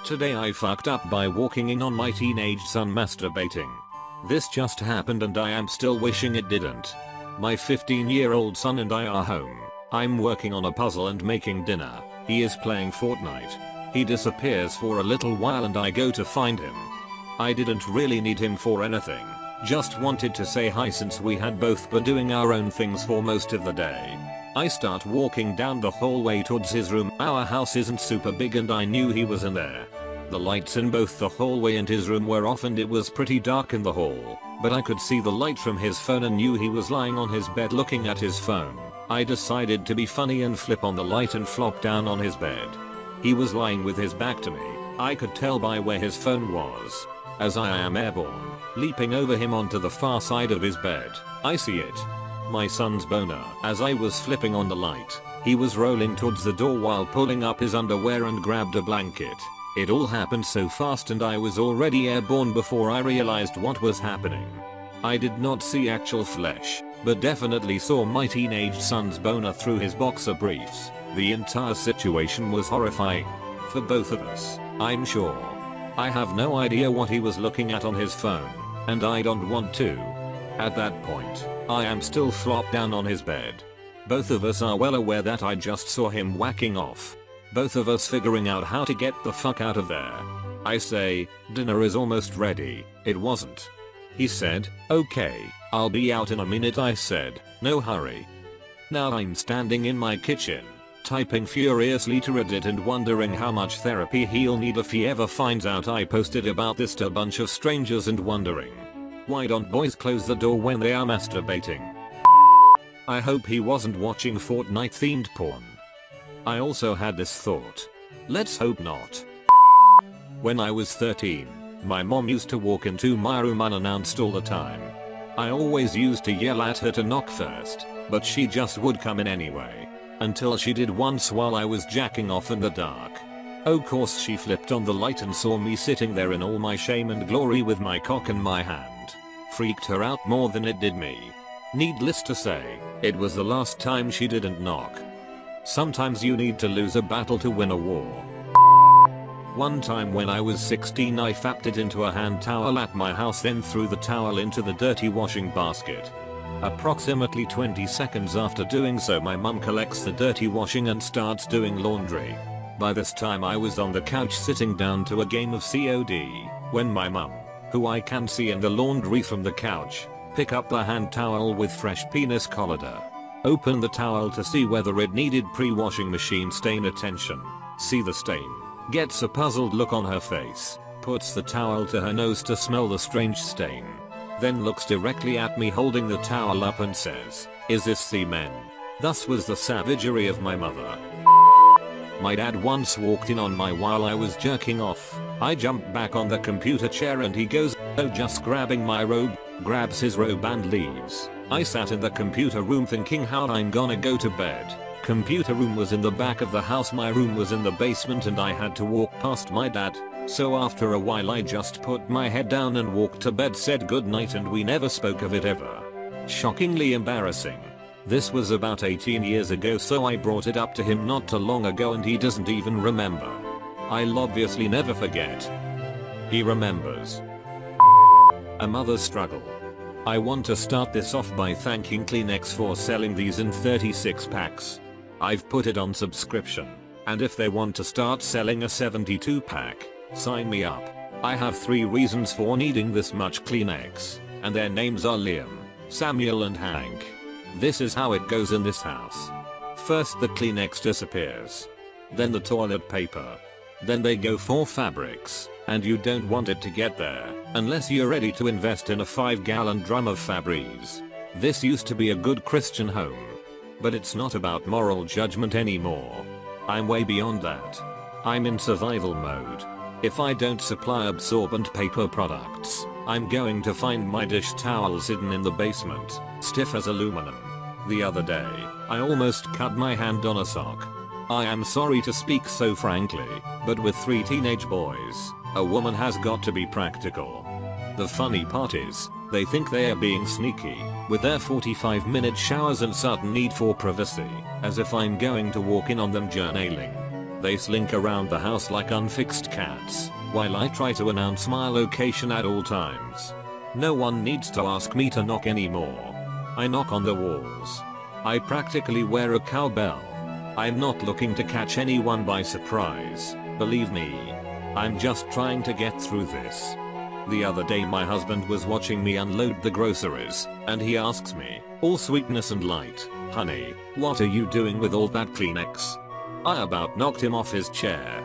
Today I fucked up by walking in on my teenage son masturbating. This just happened and I am still wishing it didn't. My 15-year-old son and I are home. I'm working on a puzzle and making dinner. He is playing Fortnite. He disappears for a little while and I go to find him. I didn't really need him for anything. Just wanted to say hi since we had both been doing our own things for most of the day. I start walking down the hallway towards his room. Our house isn't super big and I knew he was in there. The lights in both the hallway and his room were off and it was pretty dark in the hall, but I could see the light from his phone and knew he was lying on his bed looking at his phone. I decided to be funny and flip on the light and flop down on his bed. He was lying with his back to me. I could tell by where his phone was. As I am airborne, leaping over him onto the far side of his bed, I see it. My son's boner. As I was flipping on the light, he was rolling towards the door while pulling up his underwear and grabbed a blanket. It all happened so fast and I was already airborne before I realized what was happening. I did not see actual flesh, but definitely saw my teenage son's boner through his boxer briefs. The entire situation was horrifying. For both of us, I'm sure. I have no idea what he was looking at on his phone, and I don't want to. At that point, I am still flopped down on his bed. Both of us are well aware that I just saw him whacking off. Both of us figuring out how to get the fuck out of there. I say, dinner is almost ready. It wasn't. He said, okay, I'll be out in a minute. I said, no hurry. Now I'm standing in my kitchen, typing furiously to Reddit and wondering how much therapy he'll need if he ever finds out I posted about this to a bunch of strangers and wondering, why don't boys close the door when they are masturbating? I hope he wasn't watching Fortnite themed porn. I also had this thought. Let's hope not. When I was 13, my mom used to walk into my room unannounced all the time. I always used to yell at her to knock first, but she just would come in anyway. Until she did once while I was jacking off in the dark. Of course she flipped on the light and saw me sitting there in all my shame and glory with my cock in my hand. Freaked her out more than it did me. Needless to say, it was the last time she didn't knock. Sometimes you need to lose a battle to win a war. One time when I was 16 I fapped it into a hand towel at my house, then threw the towel into the dirty washing basket. Approximately 20 seconds after doing so my mum collects the dirty washing and starts doing laundry. By this time I was on the couch sitting down to a game of COD, when my mum, who I can see in the laundry from the couch, pick up the hand towel with fresh penis colada. Open the towel to see whether it needed pre-washing machine stain attention. See the stain. Gets a puzzled look on her face. Puts the towel to her nose to smell the strange stain. Then looks directly at me holding the towel up and says, "Is this semen?" Thus was the savagery of my mother. My dad once walked in on me while I was jerking off. I jumped back on the computer chair and he goes, "Oh, just grabbing my robe," grabs his robe and leaves. I sat in the computer room thinking how I'm gonna go to bed. Computer room was in the back of the house, my room was in the basement and I had to walk past my dad. So after a while I just put my head down and walked to bed, said good night, and we never spoke of it ever. Shockingly embarrassing. This was about 18 years ago, so I brought it up to him not too long ago and he doesn't even remember. I'll obviously never forget. He remembers. A mother's struggle. I want to start this off by thanking Kleenex for selling these in 36 packs. I've put it on subscription, and if they want to start selling a 72 pack, sign me up. I have 3 reasons for needing this much Kleenex, and their names are Liam, Samuel and Hank. This is how it goes in this house. First the Kleenex disappears. Then the toilet paper. Then they go for fabrics, and you don't want it to get there, unless you're ready to invest in a 5-gallon drum of Febreze. This used to be a good Christian home. But it's not about moral judgment anymore. I'm way beyond that. I'm in survival mode. If I don't supply absorbent paper products, I'm going to find my dish towels hidden in the basement, stiff as aluminum. The other day, I almost cut my hand on a sock. I am sorry to speak so frankly, but with 3 teenage boys, a woman has got to be practical. The funny part is, they think they are being sneaky, with their 45-minute showers and sudden need for privacy, as if I'm going to walk in on them journaling. They slink around the house like unfixed cats, while I try to announce my location at all times. No one needs to ask me to knock anymore. I knock on the walls. I practically wear a cowbell. I'm not looking to catch anyone by surprise, believe me. I'm just trying to get through this. The other day my husband was watching me unload the groceries, and he asks me, all sweetness and light, "Honey, what are you doing with all that Kleenex?" I about knocked him off his chair.